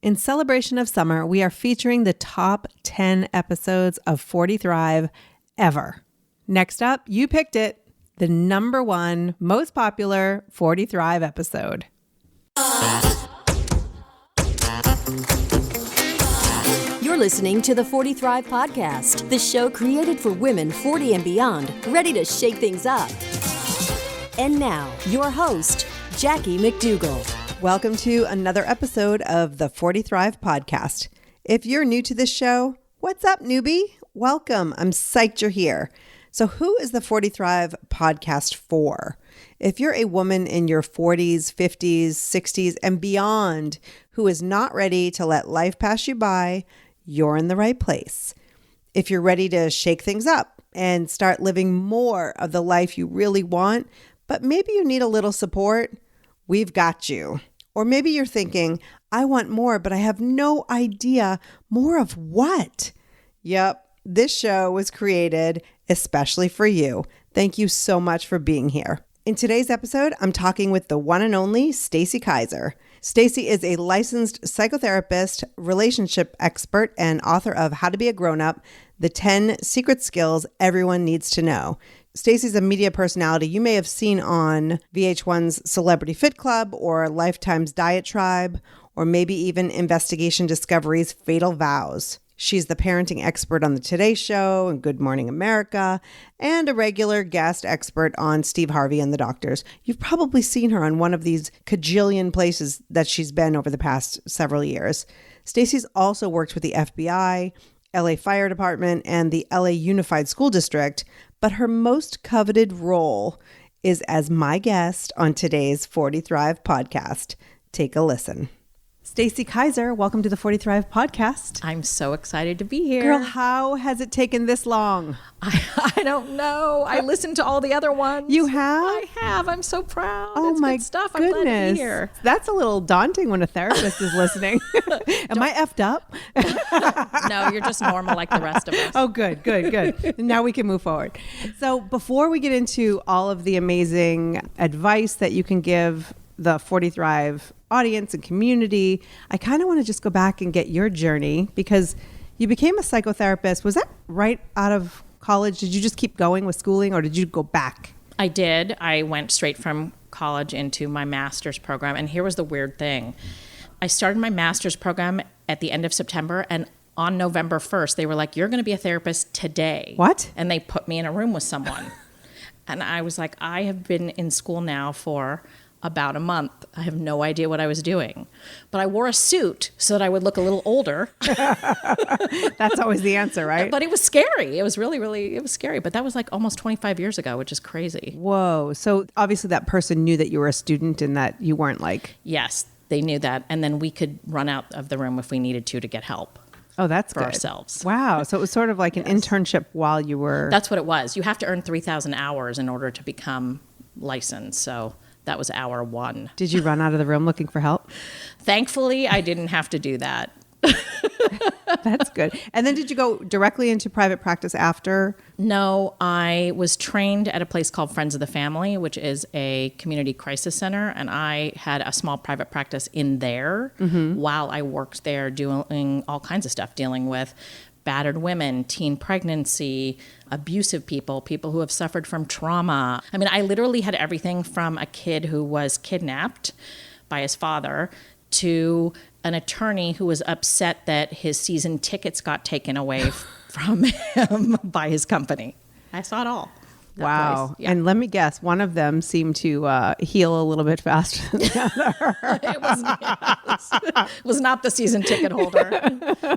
In celebration of summer, we are featuring the top 10 episodes of 40 Thrive ever. Next up, you picked it, the number one most popular 40 Thrive episode. You're listening to the 40 Thrive podcast, the show created for women 40 and beyond, ready to shake things up. And now, your host, Jackie McDougall. Welcome to another episode of the 40 Thrive podcast. If you're new to this show, what's up, newbie? Welcome. I'm psyched you're here. So who is the 40 Thrive podcast for? If you're a woman in your 40s, 50s, 60s, and beyond who is not ready to let life pass you by, you're in the right place. If you're ready to shake things up and start living more of the life you really want, but maybe you need a little support, we've got you. Or maybe you're thinking, I want more, but I have no idea more of what? Yep, this show was created especially for you. Thank you so much for being here. In today's episode, I'm talking with the one and only Stacy Kaiser. Stacy is a licensed psychotherapist, relationship expert, and author of How to Be a Grown-Up, the 10 Secret Skills Everyone Needs to Know. Stacy's a media personality you may have seen on VH1's Celebrity Fit Club or Lifetime's Diet Tribe, or maybe even Investigation Discovery's Fatal Vows. She's the parenting expert on the Today Show and Good Morning America, and a regular guest expert on Steve Harvey and the Doctors. You've probably seen her on one of these cajillion places that she's been over the past several years. Stacy's also worked with the FBI, LA Fire Department, and the LA Unified School District, but her most coveted role is as my guest on today's 40 Thrive podcast. Take a listen. Stacy Kaiser, welcome to the 40 Thrive podcast. I'm so excited to be here. Girl, how has it taken this long? I don't know. I listened to all the other ones. You have? I have. I'm so proud. Oh, it's my good stuff. goodness. I'm glad to be here. That's a little daunting when a therapist is listening. Am I effed up? No, you're just normal like the rest of us. Oh, good. Now we can move forward. So before we get into all of the amazing advice that you can give the 40 Thrive audience and community, I kind of want to just go back and get your journey, because you became a psychotherapist. Was that right out of college? Did you just keep going with schooling, or did you go back? I did. I went straight from college into my master's program. And here was the weird thing. I started my master's program at the end of September, and on November 1st, they were like, you're going to be a therapist today. What? And they put me in a room with someone. And I was like, I have been in school now for about a month. I have no idea what I was doing. But I wore a suit so that I would look a little older. That's always the answer, right? But it was scary. It was really, it was scary. But that was like almost 25 years ago, which is crazy. Whoa. So obviously that person knew that you were a student and that you weren't like... Yes, they knew that. And then we could run out of the room if we needed to get help. Oh, that's for good. Ourselves. Wow. So it was sort of like an internship while you were... That's what it was. You have to earn 3,000 hours in order to become licensed. So that was hour one. Did you run out of the room looking for help? Thankfully, I didn't have to do that. That's good. And then did you go directly into private practice after? No, I was trained at a place called Friends of the Family, which is a community crisis center. And I had a small private practice in there while I worked there doing all kinds of stuff, dealing with battered women, teen pregnancy, abusive people, people who have suffered from trauma. I mean, I literally had everything from a kid who was kidnapped by his father to an attorney who was upset that his season tickets got taken away from him by his company. I saw it all. Wow. Yeah. And let me guess, one of them seemed to heal a little bit faster than the other. It was not the season ticket holder.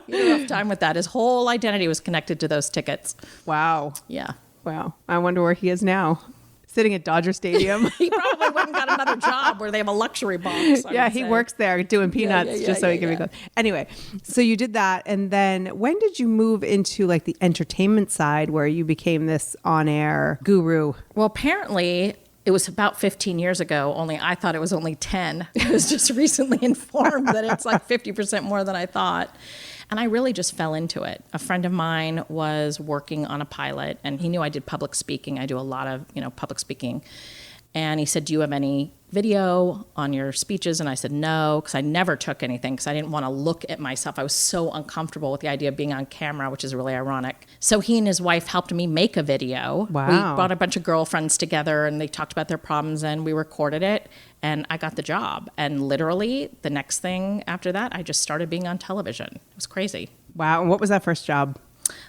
He had a rough time with that. His whole identity was connected to those tickets. Wow. Yeah. Wow. I wonder where he is now. Sitting at Dodger Stadium. He probably went and got another job where they have a luxury box. Yeah, he works there doing peanuts just so he can be close. Anyway, so you did that. And then when did you move into like the entertainment side where you became this on-air guru? Well, apparently it was about 15 years ago, only I thought it was only 10. I was just recently informed that it's like 50% more than I thought. And I really just fell into it. A friend of mine was working on a pilot, and he knew I did public speaking. I do a lot of, public speaking. And he said, do you have any video on your speeches? And I said, no, because I never took anything because I didn't want to look at myself. I was so uncomfortable with the idea of being on camera, which is really ironic. So he and his wife helped me make a video. Wow. We brought a bunch of girlfriends together and they talked about their problems and we recorded it and I got the job. And literally the next thing after that, I just started being on television. It was crazy. Wow. And what was that first job?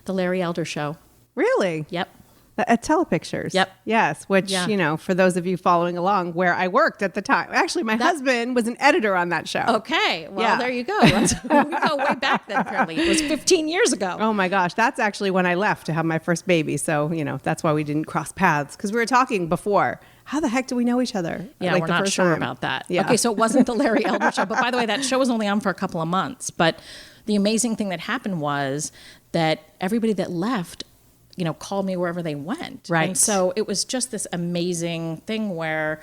The Larry Elder Show. Really? Yep. At Telepictures. Yep. Yes, which, for those of you following along, where I worked at the time. Actually, my husband was an editor on that show. Okay. Well, There you go. We go way back then, apparently. It was 15 years ago. Oh, my gosh. That's actually when I left to have my first baby. So, that's why we didn't cross paths. Because we were talking before. How the heck do we know each other? Yeah, we're not sure about that. Yeah. Okay, so it wasn't the Larry Elder Show. But by the way, that show was only on for a couple of months. But the amazing thing that happened was that everybody that left called me wherever they went. Right. And so it was just this amazing thing where,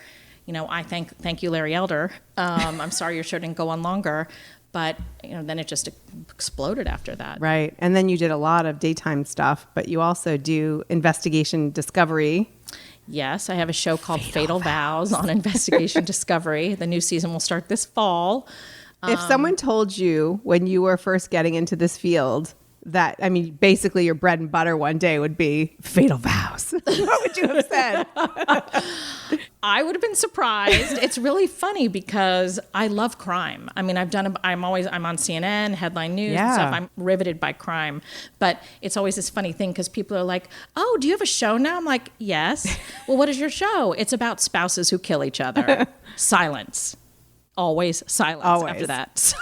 I thank you, Larry Elder. I'm sorry your show didn't go on longer, but then it just exploded after that. Right. And then you did a lot of daytime stuff, but you also do investigation discovery. Yes, I have a show called Fatal Vows on Investigation Discovery. The new season will start this fall. If someone told you when you were first getting into this field that, basically your bread and butter one day would be Fatal Vows, what would you have said? I would have been surprised. It's really funny because I love crime. I'm on CNN, headline news and stuff. I'm riveted by crime. But it's always this funny thing because people are like, oh, do you have a show now? I'm like, yes. Well, what is your show? It's about spouses who kill each other. Silence. Always silence after that. So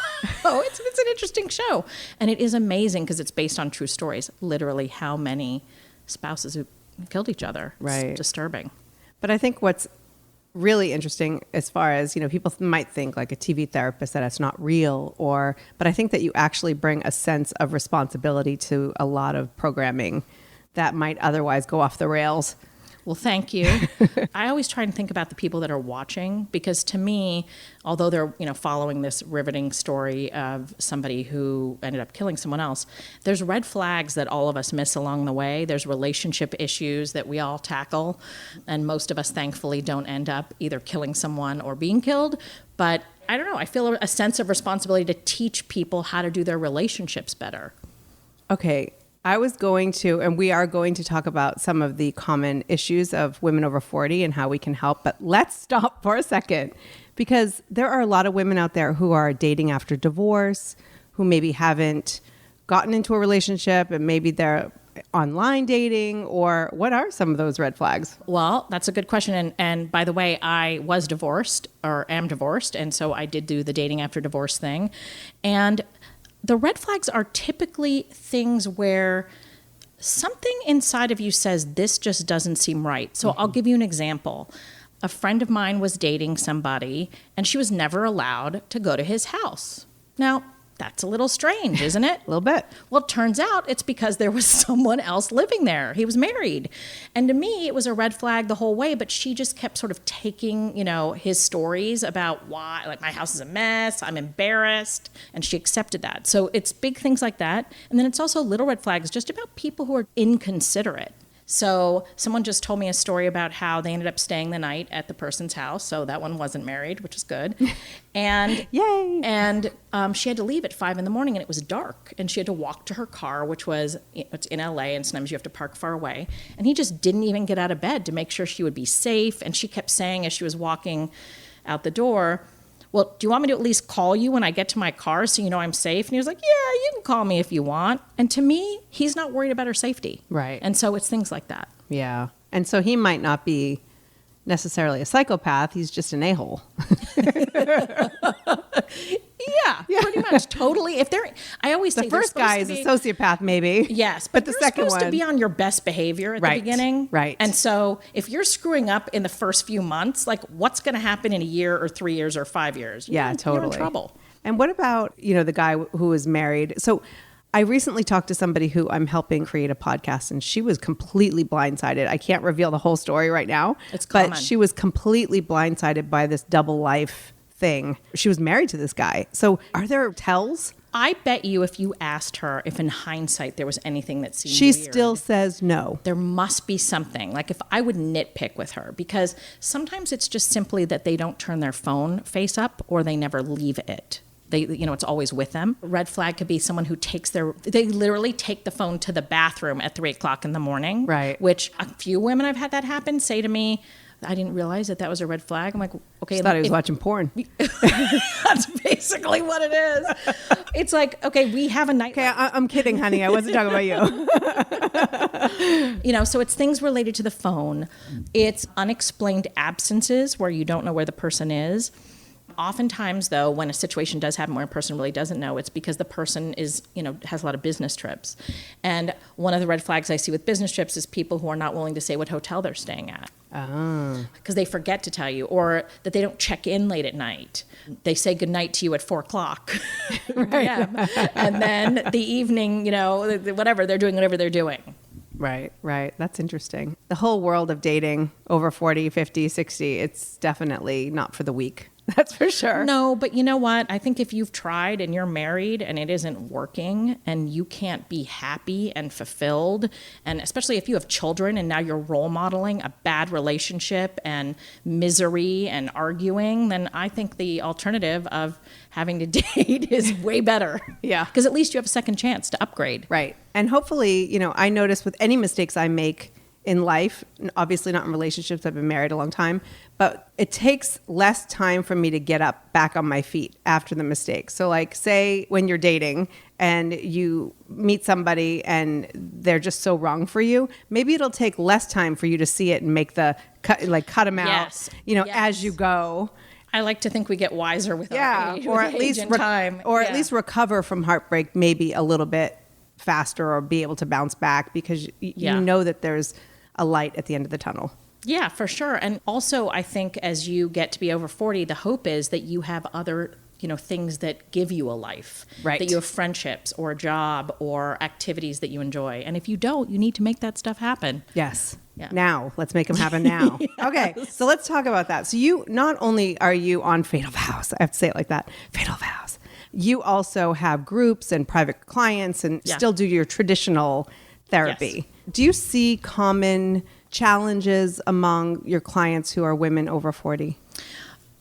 it's an interesting show. And it is amazing because it's based on true stories. Literally how many spouses who killed each other. Right. It's disturbing. But I think what's really interesting as far as, people might think like a TV therapist that it's not real but I think that you actually bring a sense of responsibility to a lot of programming that might otherwise go off the rails. Well, thank you. I always try and think about the people that are watching because to me, although they're, following this riveting story of somebody who ended up killing someone else, there's red flags that all of us miss along the way. There's relationship issues that we all tackle. And most of us, thankfully, don't end up either killing someone or being killed. But I don't know. I feel a sense of responsibility to teach people how to do their relationships better. Okay. I was going to, and we are going to talk about some of the common issues of women over 40 and how we can help. But let's stop for a second because there are a lot of women out there who are dating after divorce, who maybe haven't gotten into a relationship and maybe they're online dating, or what are some of those red flags? Well, that's a good question. And by the way, I was divorced or am divorced. And so I did do the dating after divorce thing. And the red flags are typically things where something inside of you says, this just doesn't seem right. So I'll give you an example. A friend of mine was dating somebody and she was never allowed to go to his house. Now, that's a little strange, isn't it? A little bit. Well, it turns out it's because there was someone else living there. He was married. And to me, it was a red flag the whole way, but she just kept sort of taking, his stories about why, like, my house is a mess, I'm embarrassed, and she accepted that. So it's big things like that. And then it's also little red flags just about people who are inconsiderate. So someone just told me a story about how they ended up staying the night at the person's house. So that one wasn't married, which is good. And yay! And she had to leave at 5 a.m. and it was dark. And she had to walk to her car, it's in LA, and sometimes you have to park far away. And he just didn't even get out of bed to make sure she would be safe. And she kept saying as she was walking out the door, well, do you want me to at least call you when I get to my car so you know I'm safe? And he was like, yeah, you can call me if you want. And to me, he's not worried about her safety. Right. And so it's things like that. Yeah. And so he might not be necessarily a psychopath. He's just an a-hole. Yeah, pretty much. Totally. I always say the first guy is a sociopath, maybe. Yes, but the second one, you're supposed to be on your best behavior at the beginning, right? And so if you're screwing up in the first few months, like what's going to happen in a year or 3 years or 5 years? Totally. You're in trouble. And what about the guy who is married? So I recently talked to somebody who I'm helping create a podcast, and she was completely blindsided. I can't reveal the whole story right now, but she was completely blindsided by this double life thing. She was married to this guy. So are there tells I bet you if you asked her if in hindsight there was anything that seemed She weird, still says no. there must be something. Like if I would nitpick with her, because sometimes it's just simply that they don't turn their phone face up or they never leave it. They, it's always with them. Red flag could be someone who they literally take the phone to the bathroom at 3:00 in the morning. Right. Which a few women I've had that happen say to me, I didn't realize that was a red flag. I'm like, okay. I thought he was watching porn. That's basically what it is. It's like, okay, we have a night. Okay, I'm kidding, honey. I wasn't talking about you. So it's things related to the phone. It's unexplained absences where you don't know where the person is. Oftentimes, though, when a situation does happen where a person really doesn't know, it's because the person is, has a lot of business trips. And one of the red flags I see with business trips is people who are not willing to say what hotel they're staying at. Because they forget to tell you, or that they don't check in late at night. They say goodnight to you at 4:00 p.m. And then the evening, whatever, they're doing whatever they're doing. Right. That's interesting. The whole world of dating over 40, 50, 60, it's definitely not for the weak. That's for sure. No, but you know what? I think if you've tried and you're married and it isn't working and you can't be happy and fulfilled, and especially if you have children and now you're role modeling a bad relationship and misery and arguing, then I think the alternative of having to date is way better. Yeah. Because at least you have a second chance to upgrade. Right. And hopefully, I notice with any mistakes I make in life, obviously not in relationships, I've been married a long time, but it takes less time for me to get up back on my feet after the mistake. So like say when you're dating and you meet somebody and they're just so wrong for you, maybe it'll take less time for you to see it and make the cut them out, Yes. as you go. I like to think we get wiser with our age, or with at least age and time. At least recover from heartbreak maybe a little bit faster, or be able to bounce back because you know that there's a light at the end of the tunnel. Yeah, for sure. And also, I think as you get to be over 40, the hope is that you have other, things that give you a life. Right. That you have friendships or a job or activities that you enjoy. And if you don't, you need to make that stuff happen. Yes. Yeah. Now, let's make them happen now. Yes. Okay, so let's talk about that. So you, not only are you on Fatal Vows, I have to say it like that, Fatal Vows, you also have groups and private clients and still do your traditional therapy. Yes. Do you see common challenges among your clients who are women over 40?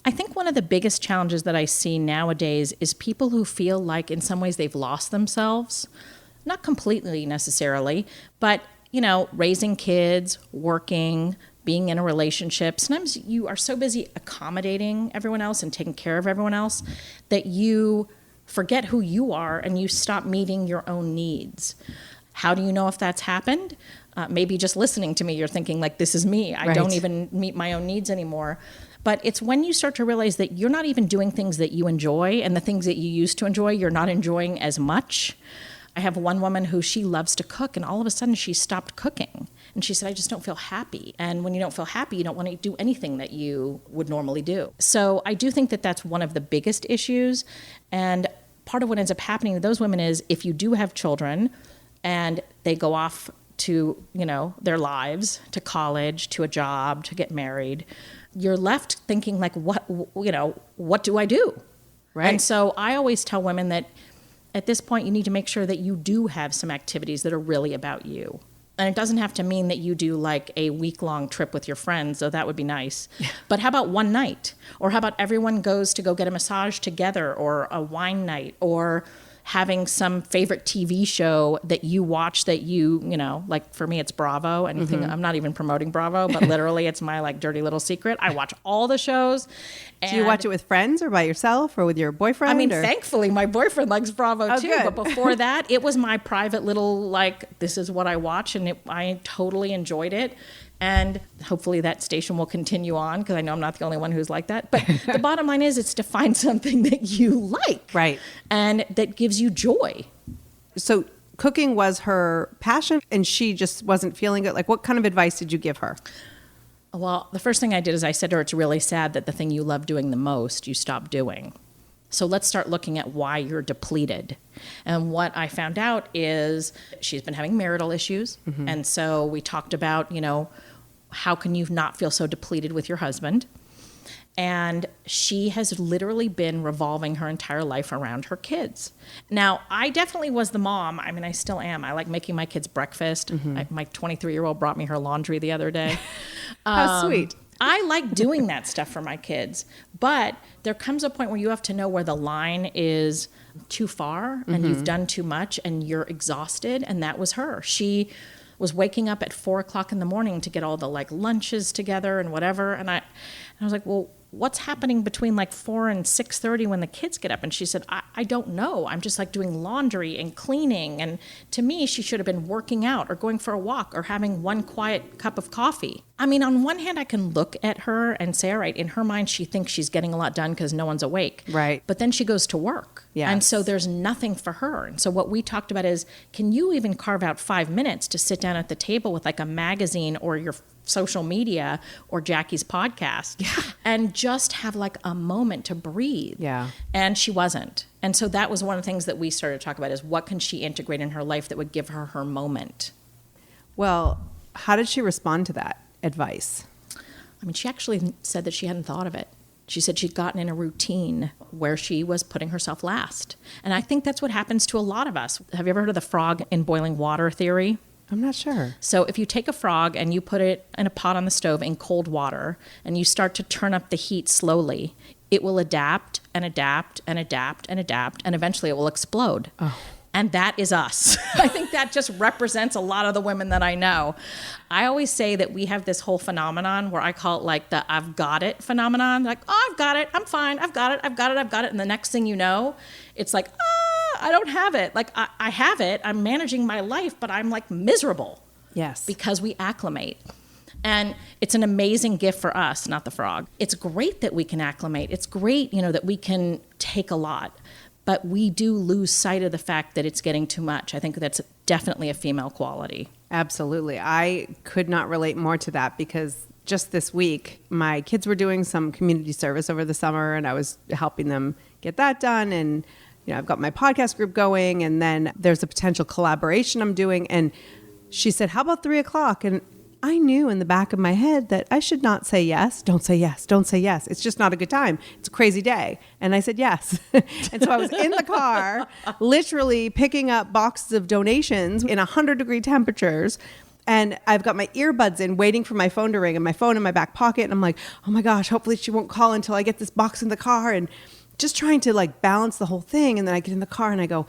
I think one of the biggest challenges that I see nowadays is people who feel like in some ways they've lost themselves. Not completely necessarily, but, raising kids, working, being in a relationship. Sometimes you are so busy accommodating everyone else and taking care of everyone else that you forget who you are and you stop meeting your own needs. How do you know if that's happened? Maybe just listening to me, you're thinking like, this is me. I don't even meet my own needs anymore. But it's when you start to realize that you're not even doing things that you enjoy, and the things that you used to enjoy, you're not enjoying as much. I have one woman who she loves to cook, and all of a sudden she stopped cooking. And she said, I just don't feel happy. And when you don't feel happy, you don't want to do anything that you would normally do. So I do think that that's one of the biggest issues. And part of what ends up happening to those women is if you do have children and they go off to, their lives, to college, to a job, to get married, you're left thinking like, what do I do? Right. And so I always tell women that at this point, you need to make sure that you do have some activities that are really about you. And it doesn't have to mean that you do like a week-long trip with your friends, though that would be nice. But how about one night? Or how about everyone goes to go get a massage together, or a wine night, or having some favorite TV show that you watch that like for me, it's Bravo. Anything, I'm not even promoting Bravo, but literally it's my like dirty little secret. I watch all the shows. Do you watch it with friends or by yourself or with your boyfriend? I mean, thankfully my boyfriend likes Bravo too. Good. But before that, it was my private little, like, this is what I watch, and I totally enjoyed it. And hopefully that station will continue on, because I know I'm not the only one who's like that. But the bottom line is it's to find something that you like. Right. And that gives you joy. So cooking was her passion and she just wasn't feeling it. Like, what kind of advice did you give her? Well, the first thing I did is I said to her, it's really sad that the thing you love doing the most, you stop doing. So let's start looking at why you're depleted. And what I found out is she's been having marital issues. Mm-hmm. And so we talked about, how can you not feel so depleted with your husband? And she has literally been revolving her entire life around her kids. Now, I definitely was the mom. I mean, I still am. I like making my kids breakfast. My 23-year-old brought me her laundry the other day. How sweet. I like doing that stuff for my kids. But there comes a point where you have to know where the line is too far and you've done too much and you're exhausted. And that was her. She was waking up at 4 o'clock in the morning to get all the like lunches together and whatever. And I was like, well, what's happening between like 4 and 6:30 when the kids get up? And she said, I don't know. I'm just like doing laundry and cleaning. And to me, she should have been working out or going for a walk or having one quiet cup of coffee. I mean, on one hand, I can look at her and say, all right, in her mind, she thinks she's getting a lot done because no one's awake. Right. But then she goes to work. Yes. And so there's nothing for her. And so what we talked about is, can you even carve out 5 minutes to sit down at the table with like a magazine or your social media or Jackie's podcast and just have like a moment to breathe. Yeah. And she wasn't. And so that was one of the things that we started to talk about is what can she integrate in her life that would give her her moment? Well, how did she respond to that advice? I mean, she actually said that she hadn't thought of it. She said she'd gotten in a routine where she was putting herself last. And I think that's what happens to a lot of us. Have you ever heard of the frog in boiling water theory? I'm not sure. So if you take a frog and you put it in a pot on the stove in cold water and you start to turn up the heat slowly, it will adapt and adapt and adapt and adapt, and eventually it will explode. Oh. And that is us. I think that just represents a lot of the women that I know. I always say that we have this whole phenomenon where I call it like the I've got it phenomenon. Like, oh, I've got it. I'm fine. I've got it. I've got it. I've got it. And the next thing you know, it's like, I don't have it. Like, I have it. I'm managing my life, but I'm like miserable. Yes. Because we acclimate. And it's an amazing gift for us, not the frog. It's great that we can acclimate. It's great, that we can take a lot. But we do lose sight of the fact that it's getting too much. I think that's definitely a female quality. Absolutely. I could not relate more to that because just this week, my kids were doing some community service over the summer and I was helping them get that done. And, I've got my podcast group going and then there's a potential collaboration I'm doing. And she said, how about 3 o'clock? And I knew in the back of my head that I should not say yes. Don't say yes. Don't say yes. It's just not a good time. It's a crazy day. And I said yes. And so I was in the car, literally picking up boxes of donations in 100-degree temperatures. And I've got my earbuds in waiting for my phone to ring and my phone in my back pocket. And I'm like, oh my gosh, hopefully she won't call until I get this box in the car. And just trying to like balance the whole thing. And then I get in the car and I go,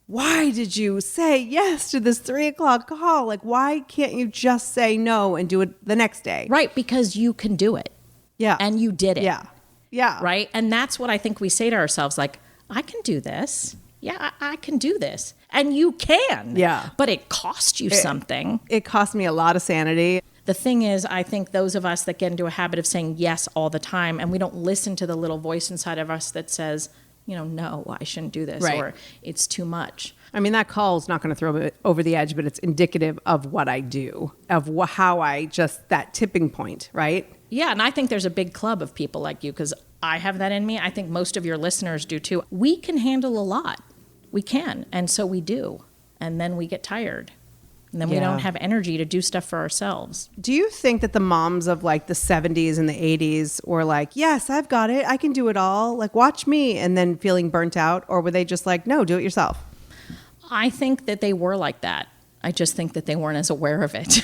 why did you say yes to this 3 o'clock call? Like, why can't you just say no and do it the next day? Right, because you can do it. Yeah. And you did it. Yeah. Yeah. Right? And that's what I think we say to ourselves, like, I can do this. Yeah, I can do this. And you can. Yeah. But it cost you something. It cost me a lot of sanity. The thing is, I think those of us that get into a habit of saying yes all the time, and we don't listen to the little voice inside of us that says, no, I shouldn't do this, right, or it's too much. I mean, that call is not going to throw me over the edge, but it's indicative of what I do, of how I just, that tipping point, right? Yeah, and I think there's a big club of people like you, because I have that in me. I think most of your listeners do too. We can handle a lot. We can, and so we do. And then we get tired. And then we don't have energy to do stuff for ourselves. Do you think that the moms of like the 70s and the 80s were like, yes, I've got it. I can do it all. Like, watch me. And then feeling burnt out? Or were they just like, no, do it yourself? I think that they were like that. I just think that they weren't as aware of it.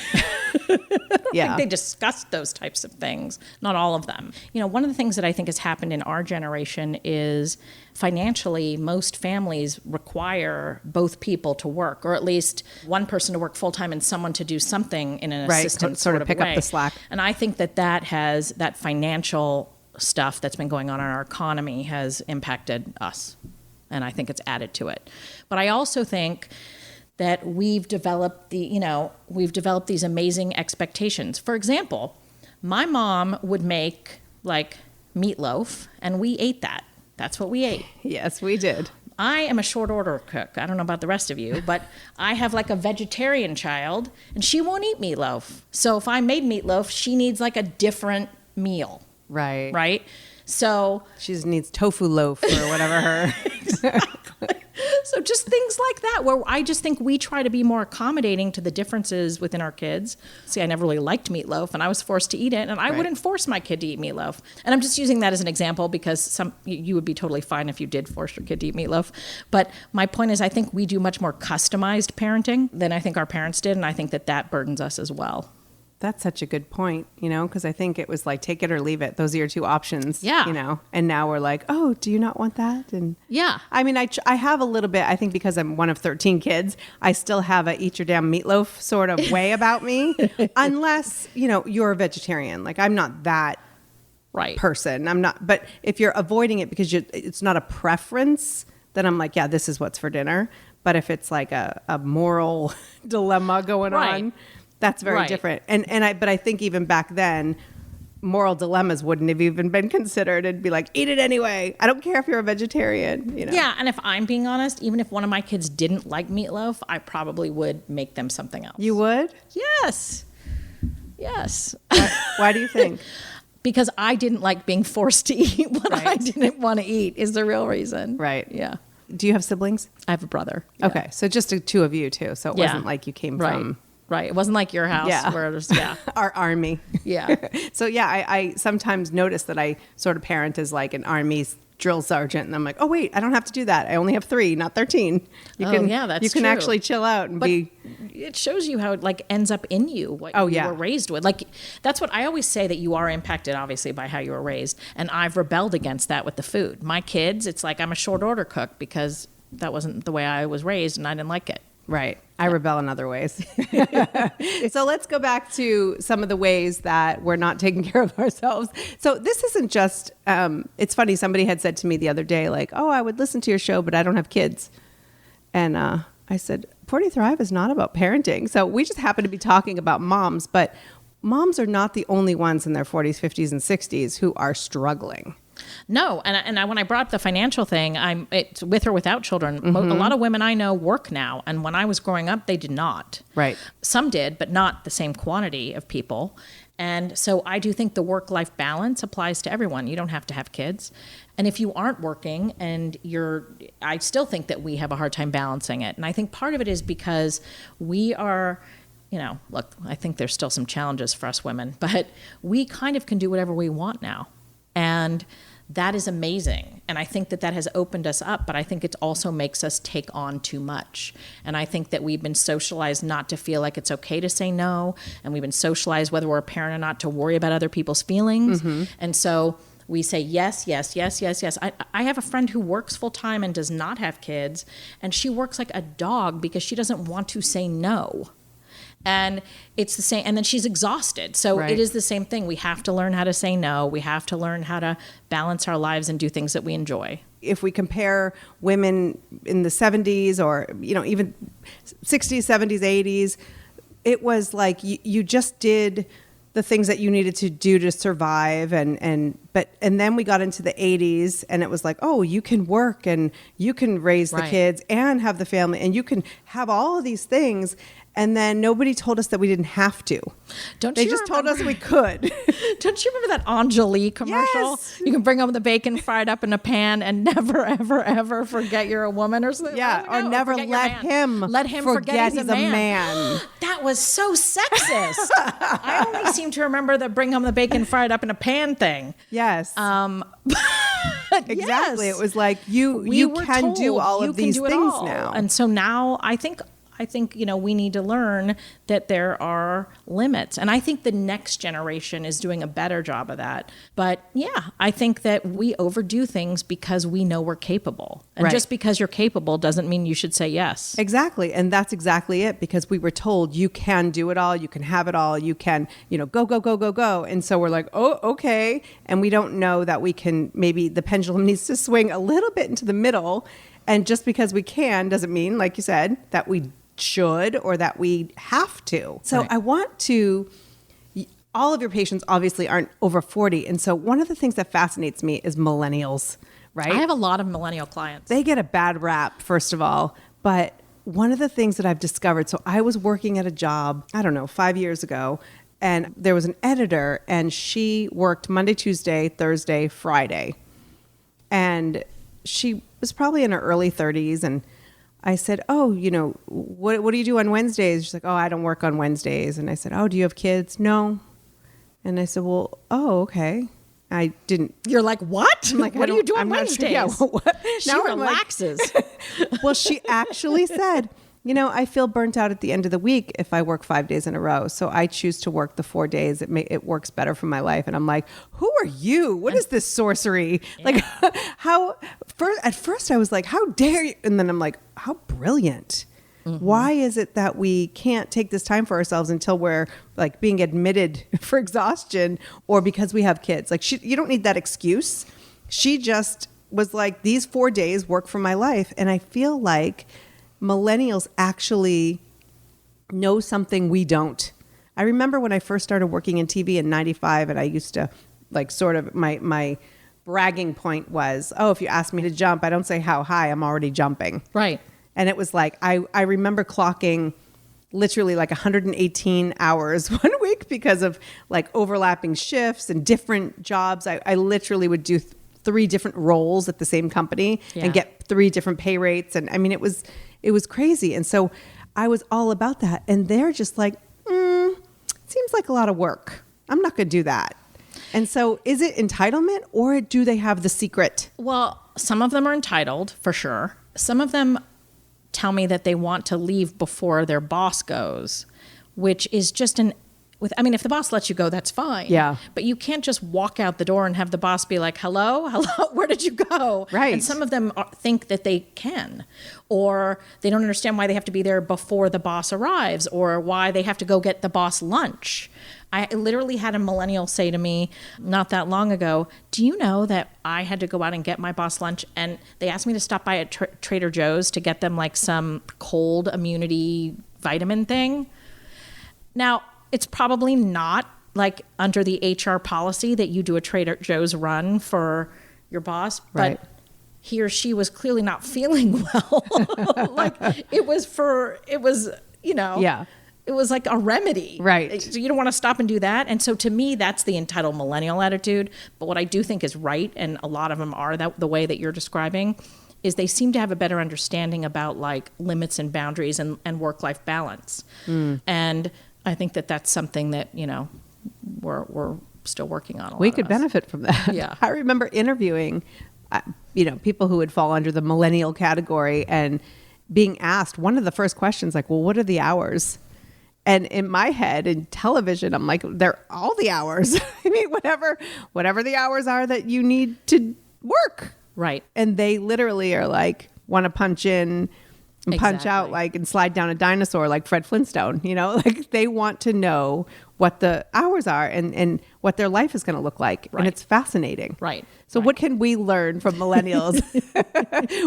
I think they discussed those types of things. Not all of them. One of the things that I think has happened in our generation is financially, most families require both people to work, or at least one person to work full-time and someone to do something in an assistant sort of pick way. up the slack. And I think that financial stuff that's been going on in our economy has impacted us. And I think it's added to it. But I also think that we've developed these amazing expectations. For example, my mom would make like meatloaf and we ate that. That's what we ate. Yes, we did. I am a short order cook. I don't know about the rest of you, but I have like a vegetarian child and she won't eat meatloaf. So if I made meatloaf, she needs like a different meal. Right. Right? So she just needs tofu loaf or whatever her. Exactly. So just things like that, where I just think we try to be more accommodating to the differences within our kids. See, I never really liked meatloaf, and I was forced to eat it, and I wouldn't force my kid to eat meatloaf. And I'm just using that as an example because you would be totally fine if you did force your kid to eat meatloaf. But my point is, I think we do much more customized parenting than I think our parents did, and I think that burdens us as well. That's such a good point, because I think it was like, take it or leave it. Those are your two options, and now we're like, oh, do you not want that? And yeah, I mean, I have a little bit, I think because I'm one of 13 kids, I still have a eat your damn meatloaf sort of way about me, unless, you're a vegetarian. Like, I'm not that person. I'm not, but if you're avoiding it because it's not a preference, then I'm like, yeah, this is what's for dinner. But if it's like a moral dilemma going on, that's very different. But I think even back then, moral dilemmas wouldn't have even been considered. It'd be like, eat it anyway. I don't care if you're a vegetarian. Yeah, and if I'm being honest, even if one of my kids didn't like meatloaf, I probably would make them something else. You would? Yes. Why do you think? Because I didn't like being forced to eat what I didn't want to eat is the real reason. Right. Yeah. Do you have siblings? I have a brother. Yeah. Okay, so just the two of you too. So it wasn't like you came from... Right. It wasn't like your house where there's, our army. Yeah. So I sometimes notice that I sort of parent as like an army drill sergeant, and I'm like, oh wait, I don't have to do that. I only have 3, not 13. You can true. Actually chill out and be. It shows you how it like ends up in you, what you were raised with. Like, that's what I always say, that you are impacted obviously by how you were raised. And I've rebelled against that with the food. My kids, it's like I'm a short order cook because that wasn't the way I was raised and I didn't like it. Right. I rebel in other ways. So let's go back to some of the ways that we're not taking care of ourselves. So this isn't just, it's funny. Somebody had said to me the other day, like, oh, I would listen to your show, but I don't have kids. And I said, 40 Thrive is not about parenting. So we just happen to be talking about moms, but moms are not the only ones in their 40s, 50s, and 60s who are struggling. No. And when I brought up the financial thing, it's with or without children. Mm-hmm. A lot of women I know work now. And when I was growing up, they did not. Right. Some did, but not the same quantity of people. And so I do think the work-life balance applies to everyone. You don't have to have kids. And if you aren't working and I still think that we have a hard time balancing it. And I think part of it is because we are, look, I think there's still some challenges for us women, but we kind of can do whatever we want now. And that is amazing. And I think that has opened us up, but I think it also makes us take on too much. And I think that we've been socialized not to feel like it's okay to say no. And we've been socialized, whether we're a parent or not, to worry about other people's feelings. Mm-hmm. And so we say yes, yes, yes, yes, yes. I have a friend who works full time and does not have kids. And she works like a dog because she doesn't want to say no. And it's the same, and then she's exhausted. So It is the same thing. We have to learn how to say no. We have to learn how to balance our lives and do things that we enjoy. If we compare women in the 70s or, even 60s, 70s, 80s, it was like you just did the things that you needed to do to survive. And then we got into the 80s and it was like, oh, you can work and you can raise the kids and have the family and you can have all of these things. And then nobody told us that we didn't have to. They just told us we could. Don't you remember that Angelique commercial? Yes. You can bring home the bacon fried up in a pan and never, ever, ever forget you're a woman or something. Yeah, or never let him forget he's a man. That was so sexist. I only seem to remember the bring home the bacon fried up in a pan thing. Yes. Exactly. Yes. It was like you can do all of these things now. And so now I think we need to learn that there are limits. And I think the next generation is doing a better job of that. But yeah, I think that we overdo things because we know we're capable. And just because you're capable doesn't mean you should say yes. Exactly. And that's exactly it, because we were told you can do it all, you can have it all, you can, go, go, go, go, go. And so we're like, oh, okay. And we don't know that we can, maybe the pendulum needs to swing a little bit into the middle. And just because we can doesn't mean, like you said, that we should or that we have to. So I want to, all of your patients obviously aren't over 40. And so one of the things that fascinates me is millennials, right? I have a lot of millennial clients. They get a bad rap, first of all. But one of the things that I've discovered, so I was working at a job, 5 years ago, and there was an editor and she worked Monday, Tuesday, Thursday, Friday. And she was probably in her early 30s and I said, oh, what do you do on Wednesdays? She's like, oh, I don't work on Wednesdays. And I said, oh, do you have kids? No. And I said, well, oh, okay. I didn't. You're like, what? I'm like, what do you do on I'm not Wednesdays? sure. Yeah, what? She Now I'm like- relaxes. Well, she actually said, I feel burnt out at the end of the week if I work 5 days in a row. So I choose to work the 4 days. It works better for my life. And I'm like, who are you? What is this sorcery? Yeah. Like at first I was like, how dare you? And then I'm like, how brilliant. Mm-hmm. Why is it that we can't take this time for ourselves until we're like being admitted for exhaustion or because we have kids? Like you don't need that excuse. She just was like, these 4 days work for my life. And I feel like millennials actually know something we don't. I remember when I first started working in TV in 95, and I used to like sort of my bragging point was, oh, if you ask me to jump, I don't say how high, I'm already jumping. Right. And it was like, I remember clocking literally like 118 hours one week because of like overlapping shifts and different jobs. I literally would do 3 different roles at the same company and get 3 different pay rates. And I mean, it was crazy. And so I was all about that. And they're just like, seems like a lot of work. I'm not going to do that. And so is it entitlement or do they have the secret? Well, some of them are entitled for sure. Some of them tell me that they want to leave before their boss goes, which is just if the boss lets you go, that's fine. Yeah. But you can't just walk out the door and have the boss be like, hello, where did you go? Right. And some of them think that they can, or they don't understand why they have to be there before the boss arrives, or why they have to go get the boss lunch. I literally had a millennial say to me not that long ago, do you know that I had to go out and get my boss lunch? And they asked me to stop by at Trader Joe's to get them like some cold immunity vitamin thing. Now, it's probably not like under the HR policy that you do a Trader Joe's run for your boss, but right. He or she was clearly not feeling well. It was like a remedy. Right. So you don't want to stop and do that. And so to me, that's the entitled millennial attitude. But what I do think is right, and a lot of them are the way that you're describing, is they seem to have a better understanding about like limits and boundaries and work-life balance. And I think that that's something that, we're still working on. We could benefit from that. Yeah. I remember interviewing, people who would fall under the millennial category and being asked one of the first questions, like, well, what are the hours? And in my head, in television, I'm like, they're all the hours. I mean, whatever the hours are that you need to work. Right. And they literally are like, want to punch in and punch out, like, and slide down a dinosaur like Fred Flintstone, like they want to know what the hours are and what their life is going to look like. Right. And it's fascinating. Right. So what can we learn from millennials?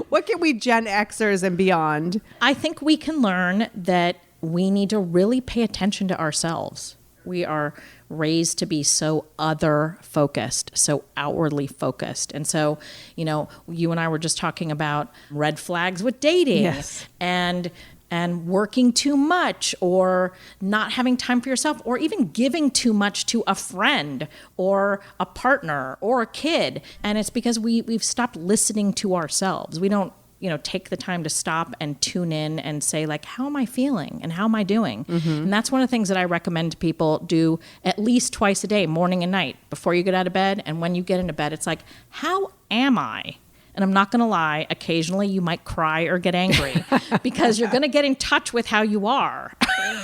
What can we Gen Xers and beyond? I think we can learn that we need to really pay attention to ourselves. We are raised to be so other focused, so outwardly focused. And so, you and I were just talking about red flags with dating. Yes. and working too much, or not having time for yourself, or even giving too much to a friend or a partner or a kid. And it's because we've stopped listening to ourselves. We don't take the time to stop and tune in and say, like, how am I feeling and how am I doing? Mm-hmm. And that's one of the things that I recommend people do at least twice a day, morning and night, before you get out of bed. And when you get into bed, it's like, how am I? And I'm not going to lie, occasionally you might cry or get angry because you're going to get in touch with how you are.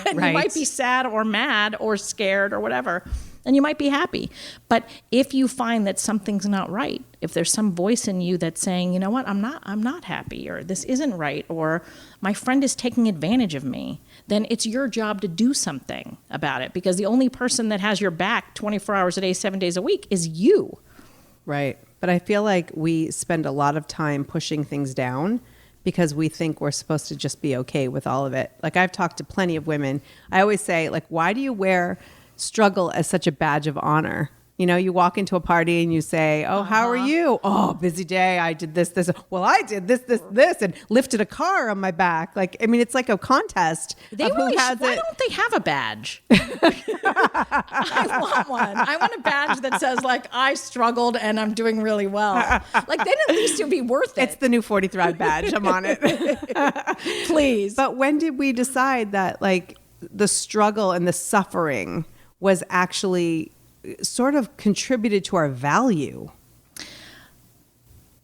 And right. You might be sad or mad or scared or whatever. And you might be happy. But if you find that something's not right, if there's some voice in you that's saying, you know what, I'm not happy, or this isn't right, or my friend is taking advantage of me, then it's your job to do something about it, because the only person that has your back 24 hours a day, 7 days a week is you. Right. But I feel like we spend a lot of time pushing things down because we think we're supposed to just be okay with all of it. Like, I've talked to plenty of women. I always say, like, why do you wear struggle as such a badge of honor? You know, you walk into a party and you say, oh, how are you? Oh, busy day. I did this. Well, I did this, and lifted a car on my back. Like, I mean, it's like a contest of who has why it. don't they have a badge? I want one. I want a badge that says, like, I struggled and I'm doing really well. Like, then at least it'll be worth it. It's the new 40 Thrive badge. I'm on it. Please. But when did we decide that, like, the struggle and the suffering was actually sort of contributed to our value?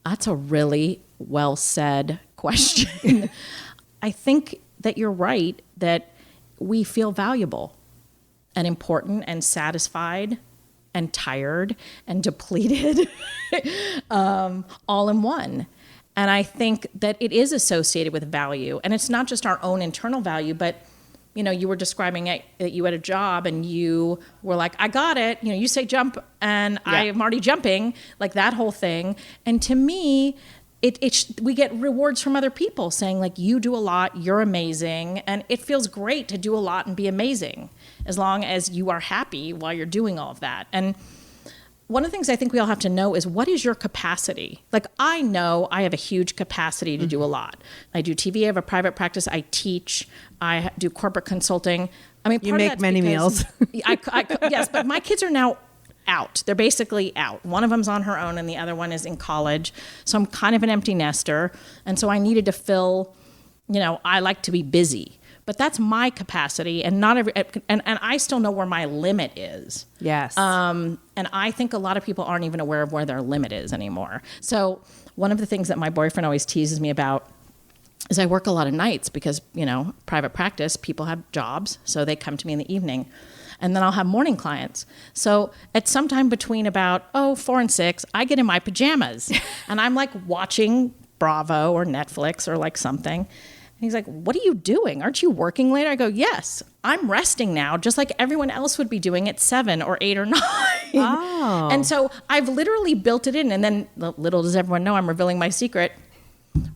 That's a really well said question. I think that you're right, that we feel valuable and important and satisfied and tired and depleted all in one. And I think that it is associated with value. And it's not just our own internal value, but you know, you were describing it, that you had a job and you were like, I got it. You know, you say jump and I am already jumping, like that whole thing. And to me, we get rewards from other people saying, like, you do a lot, you're amazing. And it feels great to do a lot and be amazing as long as you are happy while you're doing all of that. And one of the things I think we all have to know is, what is your capacity? Like, I know I have a huge capacity to do a lot. I do TV, I have a private practice, I teach, I do corporate consulting. I mean, you make many meals. Yes, but my kids are now out. They're basically out. One of them's on her own and the other one is in college. So I'm kind of an empty nester. And so I needed to fill, you know, I like to be busy. But that's my capacity, and not every, and I still know where my limit is. Yes. And I think a lot of people aren't even aware of where their limit is anymore. So one of the things that my boyfriend always teases me about is I work a lot of nights because, you know, private practice, people have jobs, so they come to me in the evening. And then I'll have morning clients. So at some time between about 4 and 6, I get in my pajamas and I'm like watching Bravo or Netflix or like something. And he's like, what are you doing? Aren't you working later? I go, yes, I'm resting now, just like everyone else would be doing at 7 or 8 or 9. Oh. And so I've literally built it in. And then, little does everyone know, I'm revealing my secret.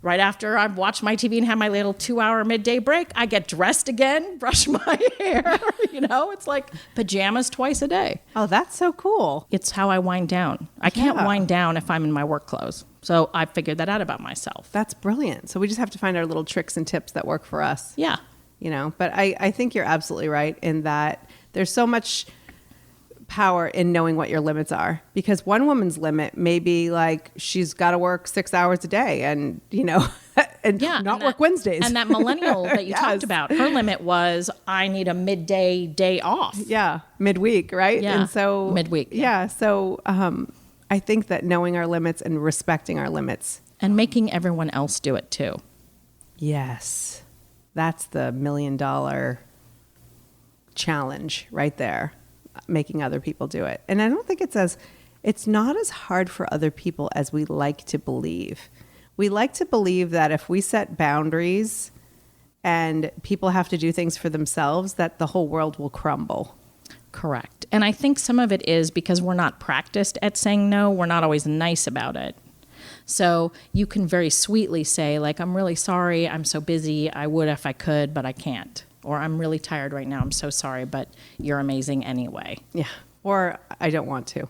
Right after I've watched my TV and have my little 2-hour midday break, I get dressed again, brush my hair. You know, it's like pajamas twice a day. Oh, that's so cool. It's how I wind down. I can't wind down if I'm in my work clothes. So I figured that out about myself. That's brilliant. So we just have to find our little tricks and tips that work for us. Yeah. You know, but I think you're absolutely right in that there's so much power in knowing what your limits are, because one woman's limit may be like, she's got to work 6 hours a day and, you know, and not work Wednesdays. And that millennial that you talked about, her limit was, I need a midday day off. Yeah. Midweek. Right. Yeah. And so midweek. Yeah. So, I think that knowing our limits and respecting our limits. And making everyone else do it too. Yes. That's the $1 million challenge right there. Making other people do it. And I don't think it's not as hard for other people as we like to believe. We like to believe that if we set boundaries and people have to do things for themselves, that the whole world will crumble. Correct. And I think some of it is because we're not practiced at saying no. We're not always nice about it. So you can very sweetly say, like, I'm really sorry. I'm so busy. I would if I could, but I can't. Or I'm really tired right now. I'm so sorry, but you're amazing anyway. Yeah. Or I don't want to.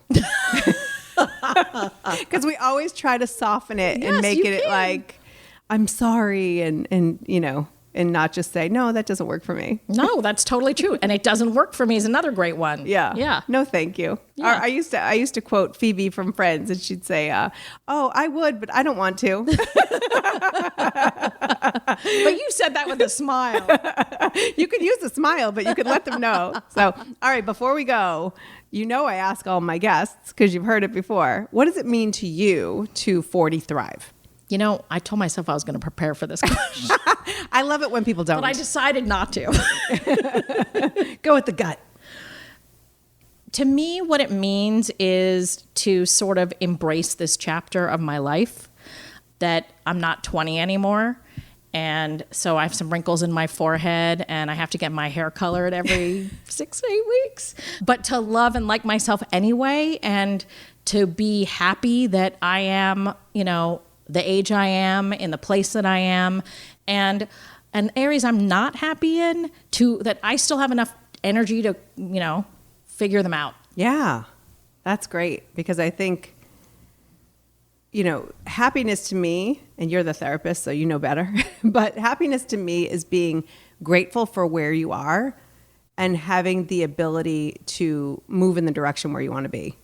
Because we always try to soften it and make it like, I'm sorry. And, you know, and not just say, no, that doesn't work for me. No, that's totally true. And it doesn't work for me is another great one. Yeah. Yeah. No, thank you. Yeah. I used to quote Phoebe from Friends, and she'd say, oh, I would, but I don't want to. But you said that with a smile. You could use a smile, but you could let them know. So, all right, before we go, you know, I ask all my guests, because you've heard it before, what does it mean to you to 40 Thrive? You know, I told myself I was going to prepare for this question. I love it when people don't. But I decided not to. Go with the gut. To me, what it means is to sort of embrace this chapter of my life, that I'm not 20 anymore. And so I have some wrinkles in my forehead and I have to get my hair colored every 6 to 8 weeks. But to love and like myself anyway, and to be happy that I am, you know, the age I am, in the place that I am, and areas I'm not happy in, to that I still have enough energy to, you know, figure them out. Yeah. That's great, because I think, happiness to me, and you're the therapist, so you know better, but happiness to me is being grateful for where you are and having the ability to move in the direction where you want to be.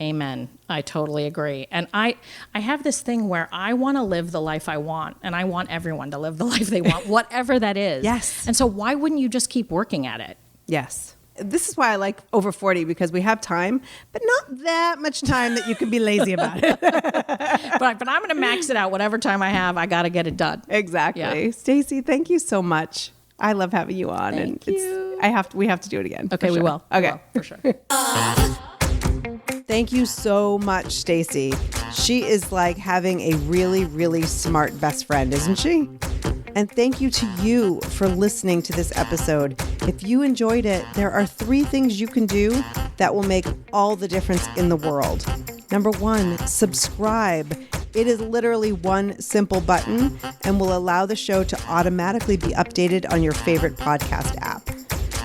Amen. I totally agree. And I have this thing where I want to live the life I want, and I want everyone to live the life they want, whatever that is. Yes. And so why wouldn't you just keep working at it? Yes. This is why I like over 40, because we have time, but not that much time that you can be lazy about it. But I'm going to max it out. Whatever time I have, I got to get it done. Exactly. Yeah. Stacy, thank you so much. I love having you on. Thank you. We have to do it again. Okay, we will. Okay. We will, for sure. Thank you so much, Stacy. She is like having a really, really smart best friend, isn't she? And thank you to you for listening to this episode. If you enjoyed it, there are 3 things you can do that will make all the difference in the world. Number 1, subscribe. It is literally one simple button and will allow the show to automatically be updated on your favorite podcast app.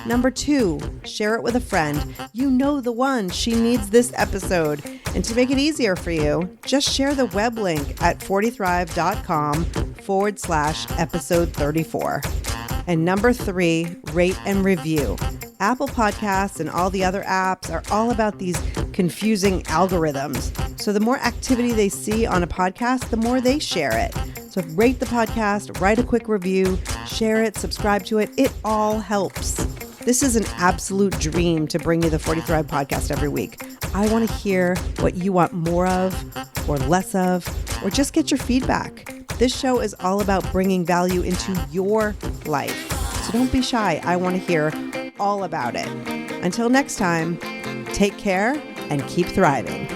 Number 2, share it with a friend. You know the one. She needs this episode. And to make it easier for you, just share the web link at 40thrive.com/episode 34. And number 3, rate and review. Apple Podcasts and all the other apps are all about these confusing algorithms. So the more activity they see on a podcast, the more they share it. So rate the podcast, write a quick review, share it, subscribe to it. It all helps. This is an absolute dream to bring you the 40 Thrive podcast every week. I want to hear what you want more of or less of, or just get your feedback. This show is all about bringing value into your life. So don't be shy. I want to hear all about it. Until next time, take care and keep thriving.